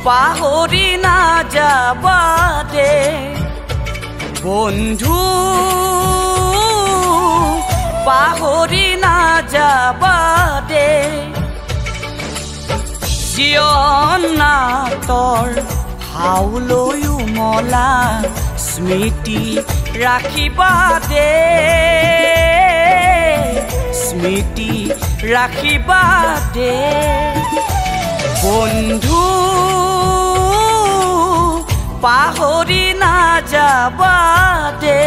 পাহৰি নাযাবা দে বন্ধু পাহৰি নাযাবা দে জীৱন নাটৰ হাউলৈও মলা স্মৃতি ৰাখিবা দে স্মৃতি ৰাখিবা দে বন্ধু পাহৰি নাযাবা দে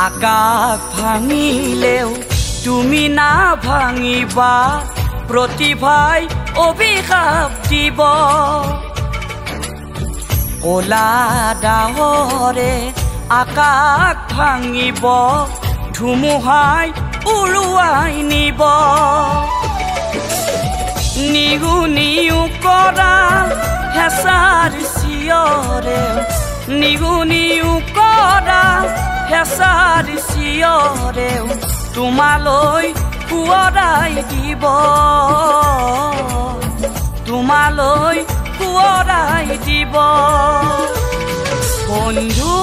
আকাশ ভাঙিলেও তুমি না ভাঙিবা প্ৰতিভাই অভিশাপ দিব ক'লা ডাৱৰে আকাশ ভাঙিব ধুমুহাই উৰুৱাই নিব নিগুনিও কৰা হেঁচাৰ চিঞৰে নিগুনিও কৰা হেঁচাৰ চিঞৰেও তোমালৈ সোঁৱৰাই দিব তোমালৈ সোঁৱৰাই দিব বন্ধু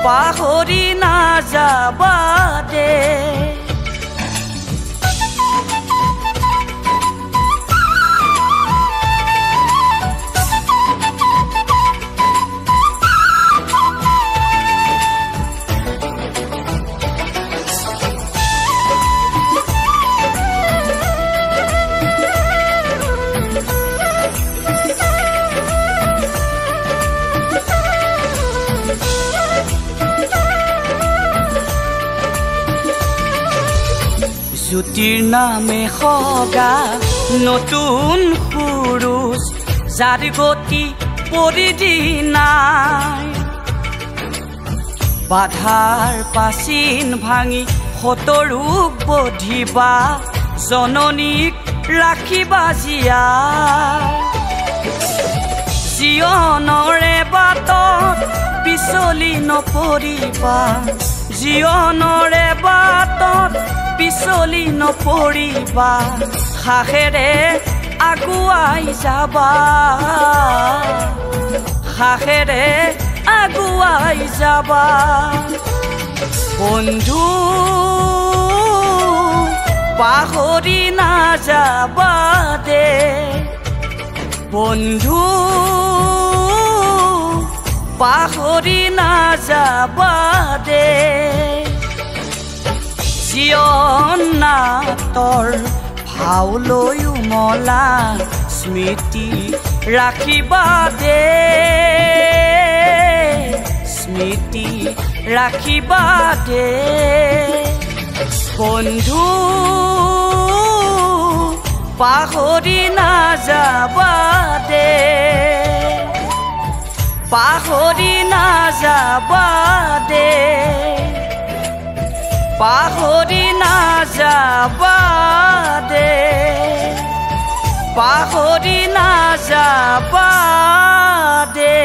পাহৰি নাযাবা দে জ্যোতিৰ নামে সগা নতুন সুৰুজ যাৰ গতি পৰিধি নাই বাধাৰ প্ৰাচীন ভাঙি সতৰূপ বধিবা জননীক ৰাখিবা জীয়াই জীৱনৰে বাটত পিছলি নপৰিবা জীৱনৰে বাটত পিছলি নপৰিবা সাহেৰে আগুৱাই যাবা সাহেৰে আগুৱাই যাবা বন্ধু পাহৰি নাযাবা দে বন্ধু পাহৰি নাযাবা দে জীৱন নাটৰ ভাউলৈও মলা স্মৃতি ৰাখিবা দে স্মৃতি ৰাখিবা দে বন্ধু পাহৰি নাযাবা দে পাহৰি নাযাবা দে পাহৰি নাযাবা দে পাহৰি নাযাবা দে